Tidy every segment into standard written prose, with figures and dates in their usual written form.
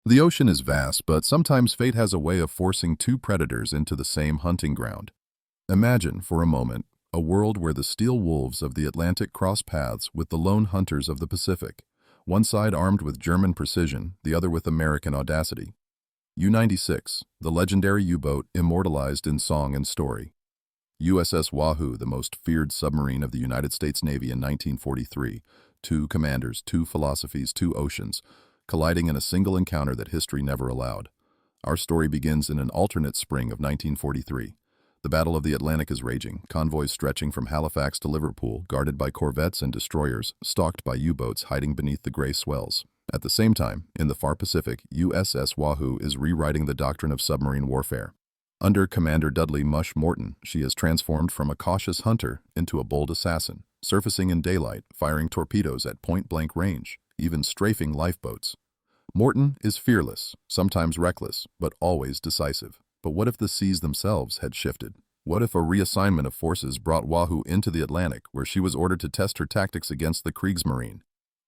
The ocean is vast, but sometimes fate has a way of forcing two predators into the same hunting ground. Imagine, for a moment, a world where the steel wolves of the Atlantic cross paths with the lone hunters of the Pacific, one side armed with German precision, the other with American audacity. U-96, the legendary U-boat immortalized in song and story. USS Wahoo, the most feared submarine of the United States Navy in 1943. Two commanders, two philosophies, two oceans, colliding in a single encounter that history never allowed. Our story begins in an alternate spring of 1943. The Battle of the Atlantic is raging, convoys stretching from Halifax to Liverpool, guarded by corvettes and destroyers, stalked by U-boats hiding beneath the gray swells. At the same time, in the far Pacific, USS Wahoo is rewriting the doctrine of submarine warfare. Under Commander Dudley "Mush" Morton, she is transformed from a cautious hunter into a bold assassin, surfacing in daylight, firing torpedoes at point-blank range, even strafing lifeboats. Morton is fearless, sometimes reckless, but always decisive. But what if the seas themselves had shifted? What if a reassignment of forces brought Wahoo into the Atlantic, where she was ordered to test her tactics against the Kriegsmarine?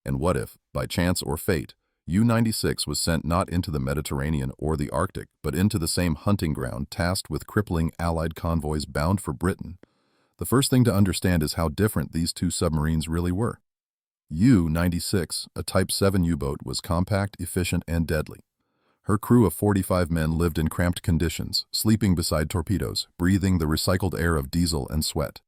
And what if, by chance or fate, U-96 was sent not into the Mediterranean or the Arctic, but into the same hunting ground tasked with crippling Allied convoys bound for Britain? The first thing to understand is how different these two submarines really were. U-96, a Type 7 U-boat, was compact, efficient, and deadly. Her crew of 45 men lived in cramped conditions, sleeping beside torpedoes, breathing the recycled air of diesel and sweat.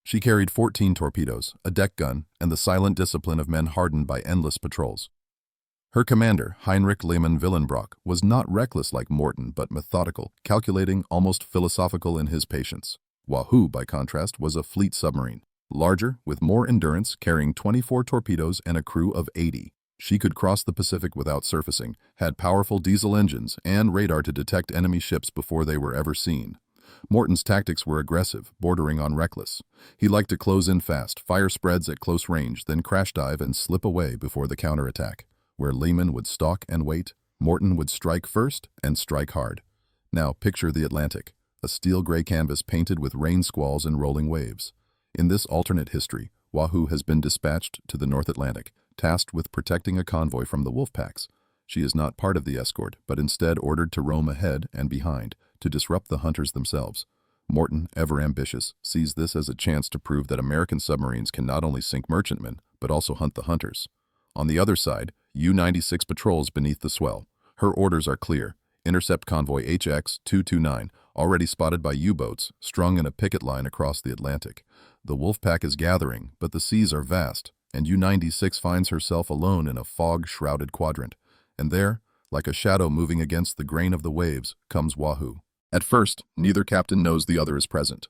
She carried 14 torpedoes, a deck gun, and the silent discipline of men hardened by endless patrols. Her commander, Heinrich Lehmann Willenbrock, was not reckless like Morton, but methodical, calculating, almost philosophical in his patience. Wahoo, by contrast, was a fleet submarine. Larger, with more endurance, carrying 24 torpedoes and a crew of 80. She could cross the Pacific without surfacing, had powerful diesel engines, and radar to detect enemy ships before they were ever seen. Morton's tactics were aggressive, bordering on reckless. He liked to close in fast, fire spreads at close range, then crash dive and slip away before the counterattack. Where Lehman would stalk and wait, Morton would strike first and strike hard. Now picture the Atlantic, a steel gray canvas painted with rain squalls and rolling waves. In this alternate history, Wahoo has been dispatched to the North Atlantic, tasked with protecting a convoy from the wolf packs. She is not part of the escort, but instead ordered to roam ahead and behind, to disrupt the hunters themselves. Morton, ever ambitious, sees this as a chance to prove that American submarines can not only sink merchantmen, but also hunt the hunters. On the other side, U-96 patrols beneath the swell. Her orders are clear. Intercept convoy HX-229, already spotted by U-boats, strung in a picket line across the Atlantic. The wolf pack is gathering, but the seas are vast, and U-96 finds herself alone in a fog-shrouded quadrant. And there, like a shadow moving against the grain of the waves, comes Wahoo. At first, neither captain knows the other is present.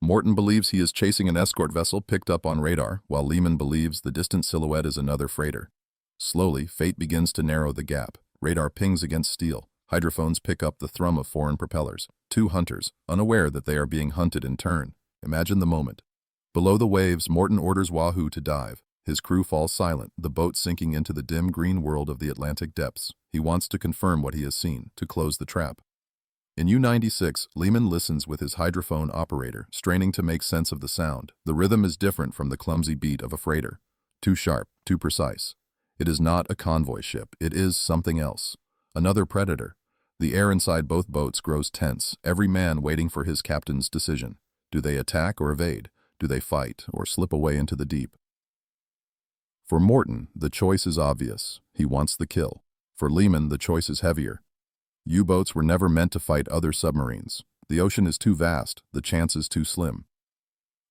Morton believes he is chasing an escort vessel picked up on radar, while Lehman believes the distant silhouette is another freighter. Slowly, fate begins to narrow the gap. Radar pings against steel. Hydrophones pick up the thrum of foreign propellers. Two hunters, unaware that they are being hunted in turn. Imagine the moment. Below the waves, Morton orders Wahoo to dive. His crew falls silent, the boat sinking into the dim green world of the Atlantic depths. He wants to confirm what he has seen, to close the trap. In U-96, Lehman listens with his hydrophone operator, straining to make sense of the sound. The rhythm is different from the clumsy beat of a freighter. Too sharp, too precise. It is not a convoy ship. It is something else. Another predator. The air inside both boats grows tense, every man waiting for his captain's decision. Do they attack or evade? Do they fight or slip away into the deep? For Morton, the choice is obvious. He wants the kill. For Lehman, the choice is heavier. U-boats were never meant to fight other submarines. The ocean is too vast, the chance is too slim.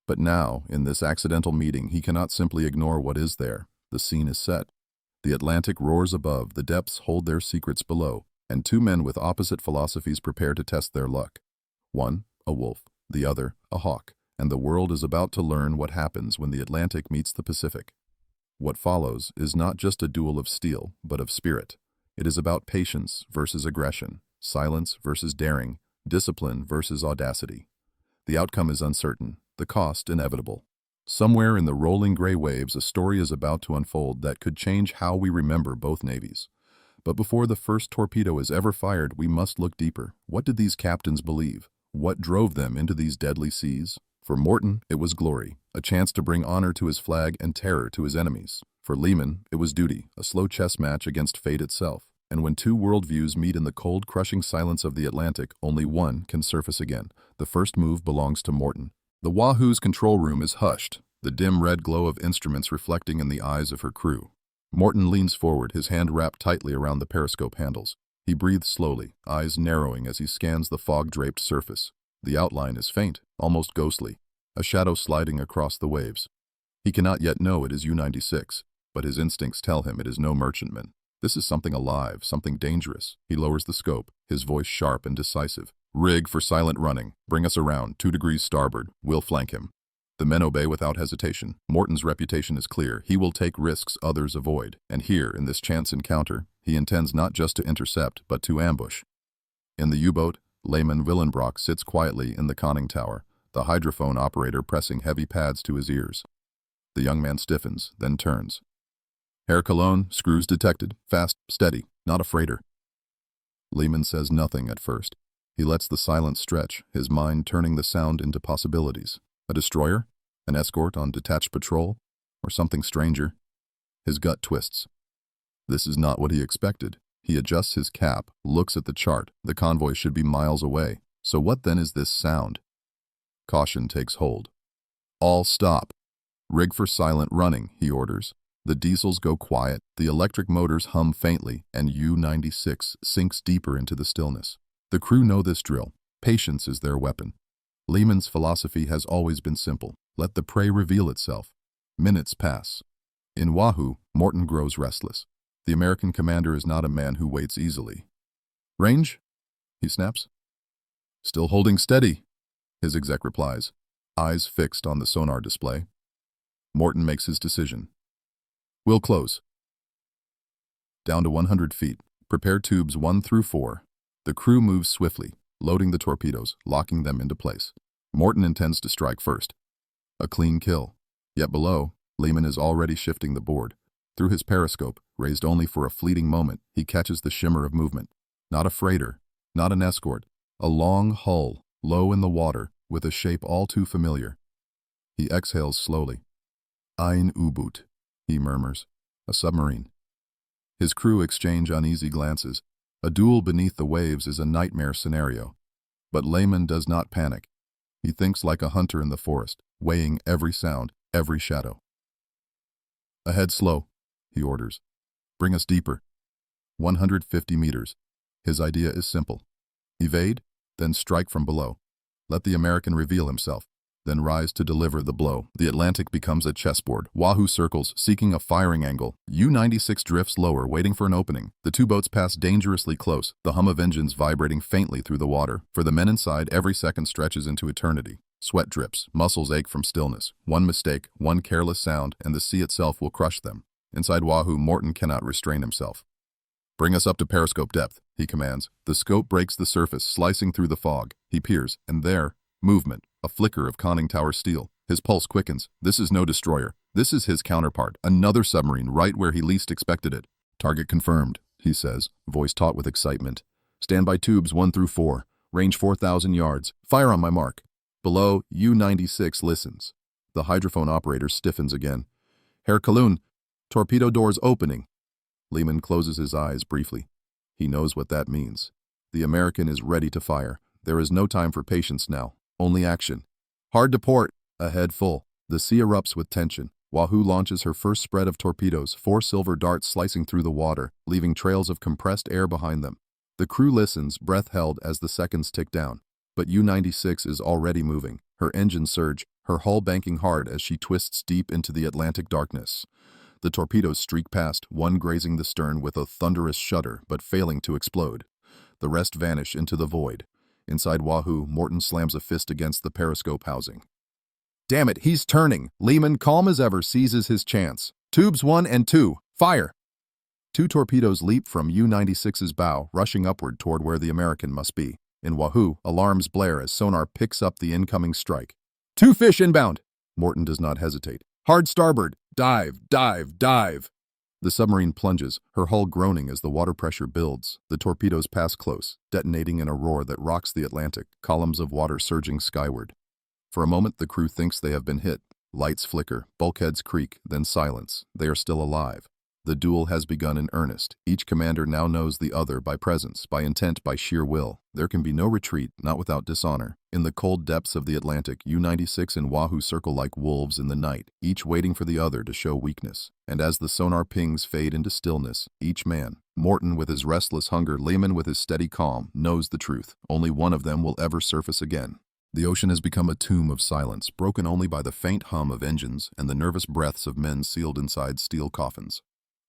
But now, in this accidental meeting, he cannot simply ignore what is there. The scene is set. The Atlantic roars above, the depths hold their secrets below, and two men with opposite philosophies prepare to test their luck. One, a wolf, the other, a hawk, and the world is about to learn what happens when the Atlantic meets the Pacific. What follows is not just a duel of steel, but of spirit. It is about patience versus aggression, silence versus daring, discipline versus audacity. The outcome is uncertain, the cost inevitable. Somewhere in the rolling gray waves, a story is about to unfold that could change how we remember both navies. But before the first torpedo is ever fired, we must look deeper. What did these captains believe? What drove them into these deadly seas? For Morton, it was glory, a chance to bring honor to his flag and terror to his enemies. For Lehman, it was duty, a slow chess match against fate itself. And when two worldviews meet in the cold, crushing silence of the Atlantic, only one can surface again. The first move belongs to Morton. The Wahoo's control room is hushed, the dim red glow of instruments reflecting in the eyes of her crew. Morton leans forward, his hand wrapped tightly around the periscope handles. He breathes slowly, eyes narrowing as he scans the fog-draped surface. The outline is faint, almost ghostly, a shadow sliding across the waves. He cannot yet know it is U-96, but his instincts tell him it is no merchantman. This is something alive, something dangerous. He lowers the scope, his voice sharp and decisive. "Rig for silent running. Bring us around, 2 degrees starboard. We'll flank him." The men obey without hesitation. Morton's reputation is clear. He will take risks others avoid. And here, in this chance encounter, he intends not just to intercept, but to ambush. In the U-boat, Layman Willenbrock sits quietly in the conning tower, the hydrophone operator pressing heavy pads to his ears. The young man stiffens, then turns. "Herr Cologne, screws detected. Fast, steady, not a freighter." Lehman says nothing at first. He lets the silence stretch, his mind turning the sound into possibilities. A destroyer? An escort on detached patrol? Or something stranger? His gut twists. This is not what he expected. He adjusts his cap, looks at the chart. The convoy should be miles away. So what then is this sound? Caution takes hold. "All stop. Rig for silent running," he orders. The diesels go quiet, the electric motors hum faintly, and U-96 sinks deeper into the stillness. The crew know this drill. Patience is their weapon. Lehman's philosophy has always been simple. Let the prey reveal itself. Minutes pass. In Wahoo, Morton grows restless. The American commander is not a man who waits easily. "Range?" he snaps. "Still holding steady," his exec replies, eyes fixed on the sonar display. Morton makes his decision. "We'll close." Down to 100 feet. Prepare tubes 1 through 4. The crew moves swiftly, loading the torpedoes, locking them into place. Morton intends to strike first. A clean kill. Yet below, Lehman is already shifting the board. Through his periscope, raised only for a fleeting moment, he catches the shimmer of movement. Not a freighter, not an escort. A long hull, low in the water, with a shape all too familiar. He exhales slowly. "Ein U-boot," he murmurs. "A submarine." His crew exchange uneasy glances. A duel beneath the waves is a nightmare scenario. But Lehman does not panic. He thinks like a hunter in the forest, weighing every sound, every shadow. "Ahead slow," he orders. "Bring us deeper." 150 meters. His idea is simple. Evade, then strike from below. Let the American reveal himself, then rise to deliver the blow. The Atlantic becomes a chessboard. Wahoo circles, seeking a firing angle. U-96 drifts lower, waiting for an opening. The two boats pass dangerously close, the hum of engines vibrating faintly through the water. For the men inside, every second stretches into eternity. Sweat drips, muscles ache from stillness. One mistake, one careless sound, and the sea itself will crush them. Inside Wahoo, Morton cannot restrain himself. "Bring us up to periscope depth," he commands. The scope breaks the surface, slicing through the fog. He peers, and there, movement, a flicker of conning tower steel. His pulse quickens. This is no destroyer. This is his counterpart, another submarine right where he least expected it. "Target confirmed," he says, voice taut with excitement. "Stand by tubes 1 through 4. Range 4,000 yards. Fire on my mark." Below, U-96 listens. The hydrophone operator stiffens again. "Herr Cologne, torpedo doors opening." Lehman closes his eyes briefly. He knows what that means. The American is ready to fire. There is no time for patience now, only action. Hard to port, ahead full. The sea erupts with tension. Wahoo launches her first spread of torpedoes, 4 silver darts slicing through the water, leaving trails of compressed air behind them. The crew listens, breath held as the seconds tick down. But U-96 is already moving. Her engines surge, her hull banking hard as she twists deep into the Atlantic darkness. The torpedoes streak past, one grazing the stern with a thunderous shudder, but failing to explode. The rest vanish into the void. Inside Wahoo, Morton slams a fist against the periscope housing. "Damn it, he's turning!" Lehman, calm as ever, seizes his chance. "Tubes 1 and 2, fire!" 2 torpedoes leap from U-96's bow, rushing upward toward where the American must be. In Wahoo, alarms blare as sonar picks up the incoming strike. "2 fish inbound!" Morton does not hesitate. "Hard starboard! Dive, dive, dive!" The submarine plunges, her hull groaning as the water pressure builds. The torpedoes pass close, detonating in a roar that rocks the Atlantic, columns of water surging skyward. For a moment, the crew thinks they have been hit. Lights flicker, bulkheads creak, then silence. They are still alive. The duel has begun in earnest. Each commander now knows the other by presence, by intent, by sheer will. There can be no retreat, not without dishonor. In the cold depths of the Atlantic, U-96 and Wahoo circle like wolves in the night, each waiting for the other to show weakness. And as the sonar pings fade into stillness, each man, Morton with his restless hunger, Lehman with his steady calm, knows the truth. Only one of them will ever surface again. The ocean has become a tomb of silence, broken only by the faint hum of engines and the nervous breaths of men sealed inside steel coffins.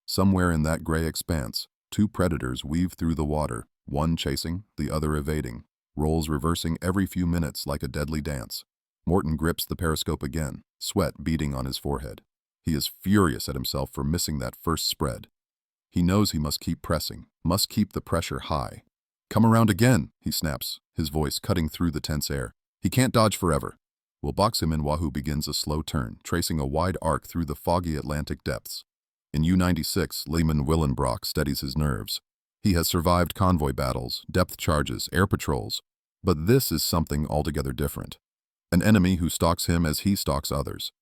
Somewhere in that gray expanse, two predators weave through the water, one chasing, the other evading, roles reversing every few minutes like a deadly dance. Morton grips the periscope again, sweat beading on his forehead. He is furious at himself for missing that first spread. He knows he must keep pressing, must keep the pressure high. "Come around again," he snaps, his voice cutting through the tense air. He can't dodge forever. We'll box him in. Wahoo begins a slow turn, tracing a wide arc through the foggy Atlantic depths. In U-96, Lehman Willenbrock steadies his nerves. He has survived convoy battles, depth charges, air patrols. But this is something altogether different. An enemy who stalks him as he stalks others.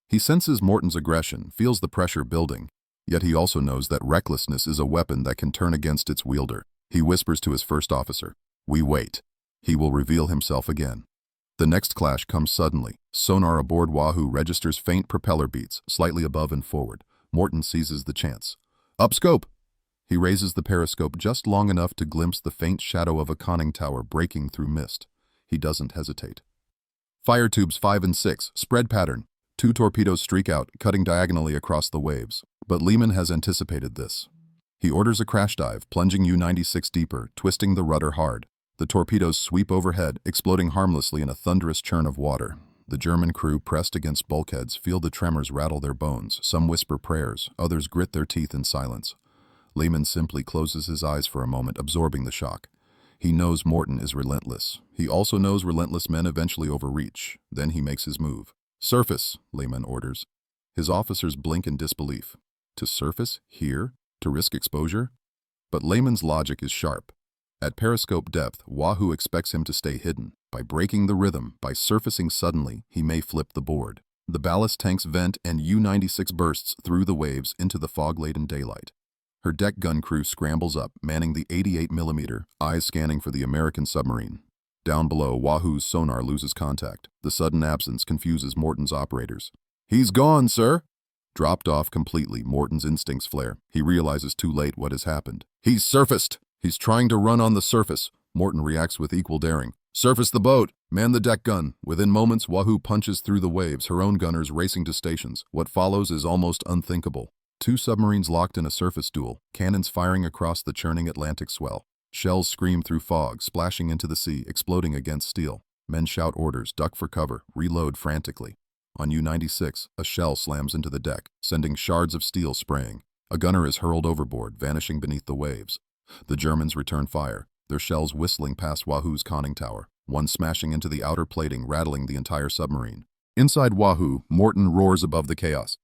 He senses Morton's aggression, feels the pressure building, yet he also knows that recklessness is a weapon that can turn against its wielder. He whispers to his first officer, "We wait. He will reveal himself again." The next clash comes suddenly. Sonar aboard Wahoo registers faint propeller beats, slightly above and forward. Morton seizes the chance. "Up scope!" He raises the periscope just long enough to glimpse the faint shadow of a conning tower breaking through mist. He doesn't hesitate. Fire tubes 5 and 6, spread pattern. 2 torpedoes streak out, cutting diagonally across the waves. But Lehman has anticipated this. He orders a crash dive, plunging U-96 deeper, twisting the rudder hard. The torpedoes sweep overhead, exploding harmlessly in a thunderous churn of water. The German crew, pressed against bulkheads, feel the tremors rattle their bones. Some whisper prayers, others grit their teeth in silence. Lehman simply closes his eyes for a moment, absorbing the shock. He knows Morton is relentless. He also knows relentless men eventually overreach. Then he makes his move. "Surface," Lehman orders. His officers blink in disbelief. To surface? Here? To risk exposure? But Lehman's logic is sharp. At periscope depth, Wahoo expects him to stay hidden. By breaking the rhythm, by surfacing suddenly, he may flip the board. The ballast tanks vent and U-96 bursts through the waves into the fog-laden daylight. Her deck gun crew scrambles up, manning the 88mm, eyes scanning for the American submarine. Down below, Wahoo's sonar loses contact. The sudden absence confuses Morton's operators. "He's gone, sir!" Dropped off completely, Morton's instincts flare. He realizes too late what has happened. "He's surfaced! He's trying to run on the surface." Morton reacts with equal daring. "Surface the boat! Man the deck gun!" Within moments, Wahoo punches through the waves, her own gunners racing to stations. What follows is almost unthinkable. 2 submarines locked in a surface duel, cannons firing across the churning Atlantic swell. Shells scream through fog, splashing into the sea, exploding against steel. Men shout orders, duck for cover, reload frantically. On U-96, a shell slams into the deck, sending shards of steel spraying. A gunner is hurled overboard, vanishing beneath the waves. The Germans return fire, their shells whistling past Wahoo's conning tower, one smashing into the outer plating, rattling the entire submarine. Inside Wahoo, Morton roars above the chaos.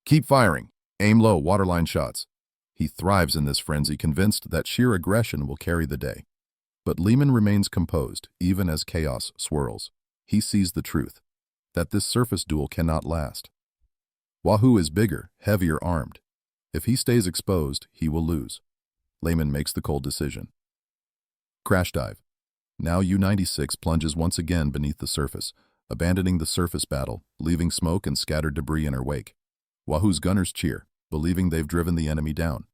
"Keep firing! Aim low, waterline shots." He thrives in this frenzy, convinced that sheer aggression will carry the day. But Lehman remains composed, even as chaos swirls. He sees the truth, that this surface duel cannot last. Wahoo is bigger, heavier armed. If he stays exposed, he will lose. Lehman makes the cold decision. Crash dive. Now U-96 plunges once again beneath the surface, abandoning the surface battle, leaving smoke and scattered debris in her wake. Wahoo's gunners cheer, believing they've driven the enemy down.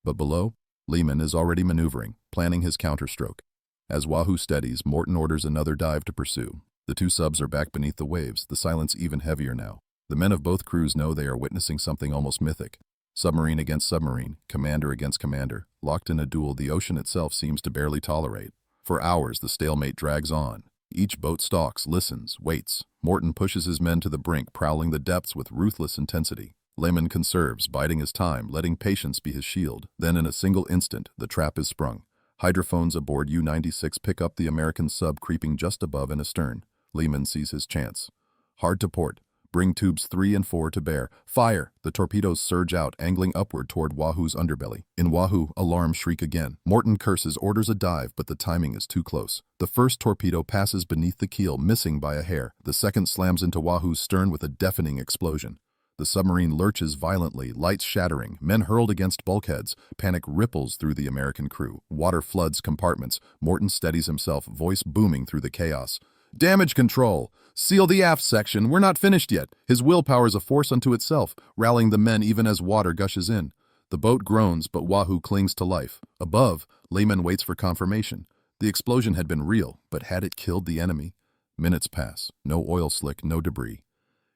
But below, Lehman is already maneuvering, planning his counterstroke. As Wahoo steadies, Morton orders another dive to pursue. The 2 subs are back beneath the waves, the silence even heavier now. The men of both crews know they are witnessing something almost mythic. Submarine against submarine, commander against commander, locked in a duel the ocean itself seems to barely tolerate. For hours, the stalemate drags on. Each boat stalks, listens, waits. Morton pushes his men to the brink, prowling the depths with ruthless intensity. Lehman conserves, biding his time, letting patience be his shield. Then in a single instant, the trap is sprung. Hydrophones aboard U-96 pick up the American sub creeping just above and astern. Lehman sees his chance. Hard to port. Bring tubes 3 and 4 to bear. Fire! The torpedoes surge out, angling upward toward Wahoo's underbelly. In Wahoo, alarms shriek again. Morton curses, orders a dive, but the timing is too close. The first torpedo passes beneath the keel, missing by a hair. The second slams into Wahoo's stern with a deafening explosion. The submarine lurches violently, lights shattering, men hurled against bulkheads, panic ripples through the American crew, water floods compartments. Morton steadies himself, voice booming through the chaos. Damage control! Seal the aft section, we're not finished yet. His willpower is a force unto itself, rallying the men even as water gushes in. The boat groans, but Wahoo clings to life. Above, Lehman waits for confirmation. The explosion had been real, but had it killed the enemy? Minutes pass, no oil slick, no debris.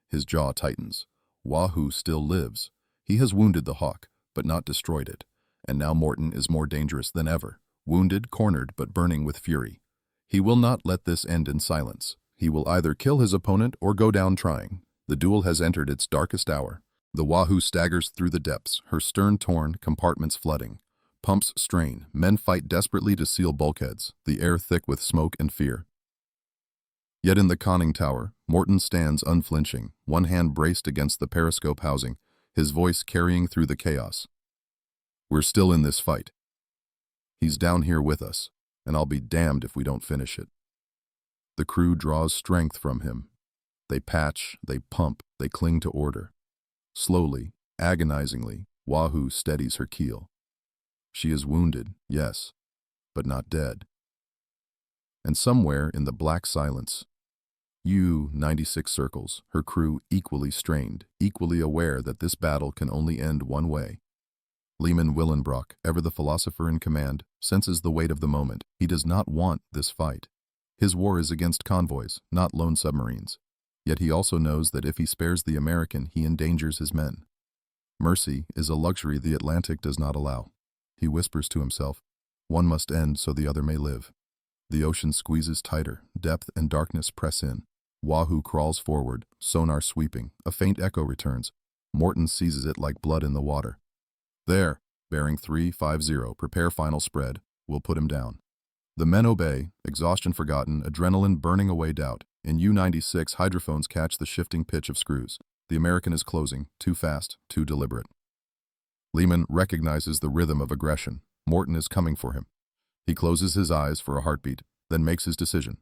His jaw tightens. Wahoo still lives. He has wounded the Hawk, but not destroyed it. And now Morton is more dangerous than ever. Wounded, cornered, but burning with fury. He will not let this end in silence. He will either kill his opponent or go down trying. The duel has entered its darkest hour. The Wahoo staggers through the depths, her stern torn, compartments flooding. Pumps strain, men fight desperately to seal bulkheads, the air thick with smoke and fear. Yet in the conning tower, Morton stands unflinching, one hand braced against the periscope housing, his voice carrying through the chaos. We're still in this fight. He's down here with us, and I'll be damned if we don't finish it. The crew draws strength from him. They patch, they pump, they cling to order. Slowly, agonizingly, Wahoo steadies her keel. She is wounded, yes, but not dead. And somewhere in the black silence, U-96 circles, her crew equally strained, equally aware that this battle can only end one way. Lehman Willenbrock, ever the philosopher in command, senses the weight of the moment. He does not want this fight. His war is against convoys, not lone submarines. Yet he also knows that if he spares the American, he endangers his men. Mercy is a luxury the Atlantic does not allow. He whispers to himself, one must end so the other may live. The ocean squeezes tighter, depth and darkness press in. Wahoo crawls forward, sonar sweeping, a faint echo returns. Morton seizes it like blood in the water. There, bearing 350, prepare final spread, we'll put him down. The men obey, exhaustion forgotten, adrenaline burning away doubt. In U-96, hydrophones catch the shifting pitch of screws. The American is closing, too fast, too deliberate. Lehman recognizes the rhythm of aggression. Morton is coming for him. He closes his eyes for a heartbeat, then makes his decision.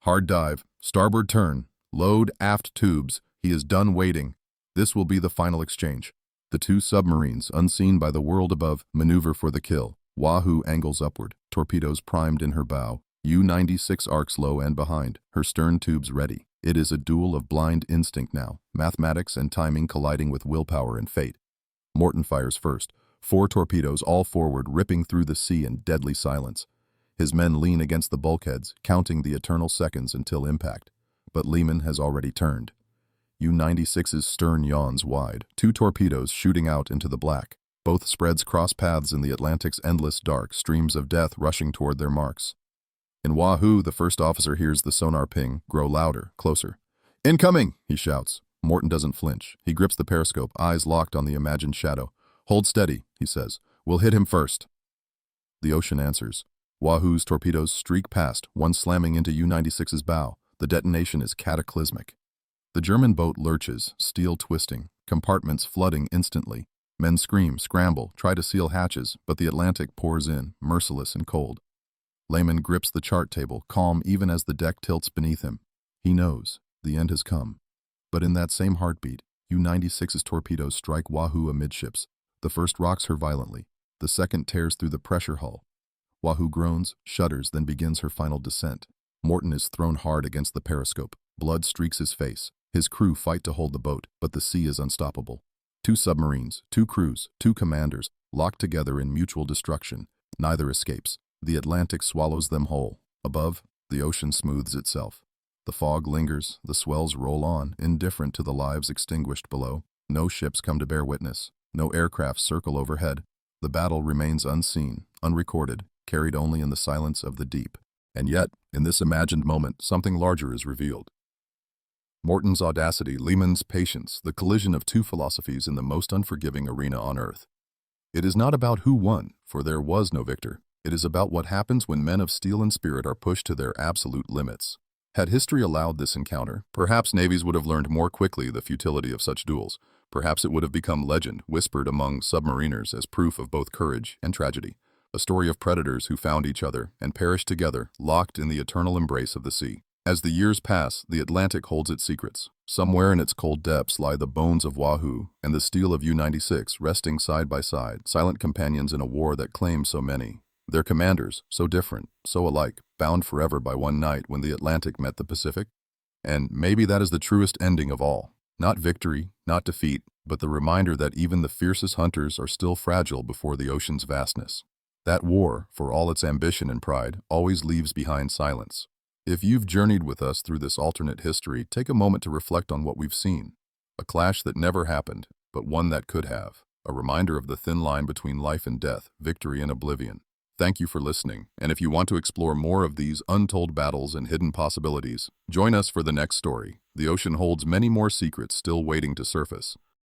Hard dive, starboard turn, load aft tubes. He is done waiting. This will be the final exchange. The two submarines, unseen by the world above, maneuver for the kill. Wahoo angles upward, torpedoes primed in her bow. U-96 arcs low and behind, her stern tubes ready. It is a duel of blind instinct now, mathematics and timing colliding with willpower and fate. Morton fires first, 4 torpedoes all forward, ripping through the sea in deadly silence. His men lean against the bulkheads, counting the eternal seconds until impact. But Lehman has already turned. U-96's stern yawns wide, 2 torpedoes shooting out into the black. Both spreads cross paths in the Atlantic's endless dark, streams of death rushing toward their marks. In Wahoo, the first officer hears the sonar ping grow louder, closer. Incoming, he shouts. Morton doesn't flinch. He grips the periscope, eyes locked on the imagined shadow. Hold steady, he says. We'll hit him first. The ocean answers. Wahoo's torpedoes streak past, one slamming into U-96's bow. The detonation is cataclysmic. The German boat lurches, steel twisting, compartments flooding instantly. Men scream, scramble, try to seal hatches, but the Atlantic pours in, merciless and cold. Lehman grips the chart table, calm even as the deck tilts beneath him. He knows, the end has come. But in that same heartbeat, U-96's torpedoes strike Wahoo amidships. The first rocks her violently. The second tears through the pressure hull. Wahoo groans, shudders, then begins her final descent. Morton is thrown hard against the periscope. Blood streaks his face. His crew fight to hold the boat, but the sea is unstoppable. 2 submarines, 2 crews, 2 commanders, locked together in mutual destruction. Neither escapes. The Atlantic swallows them whole. Above, the ocean smooths itself. The fog lingers, the swells roll on, indifferent to the lives extinguished below. No ships come to bear witness. No aircraft circle overhead. The battle remains unseen, unrecorded, carried only in the silence of the deep. And yet, in this imagined moment, something larger is revealed. Morton's audacity, Lehman's patience, the collision of 2 philosophies in the most unforgiving arena on Earth. It is not about who won, for there was no victor. It is about what happens when men of steel and spirit are pushed to their absolute limits. Had history allowed this encounter, perhaps navies would have learned more quickly the futility of such duels. Perhaps it would have become legend, whispered among submariners as proof of both courage and tragedy. A story of predators who found each other and perished together, locked in the eternal embrace of the sea. As the years pass, the Atlantic holds its secrets. Somewhere in its cold depths lie the bones of Wahoo and the steel of U-96 resting side by side, silent companions in a war that claims so many. Their commanders, so different, so alike, bound forever by one night when the Atlantic met the Pacific. And maybe that is the truest ending of all. Not victory, not defeat, but the reminder that even the fiercest hunters are still fragile before the ocean's vastness. That war, for all its ambition and pride, always leaves behind silence. If you've journeyed with us through this alternate history, take a moment to reflect on what we've seen. A clash that never happened, but one that could have. A reminder of the thin line between life and death, victory and oblivion. Thank you for listening, and if you want to explore more of these untold battles and hidden possibilities, join us for the next story. The ocean holds many more secrets still waiting to surface.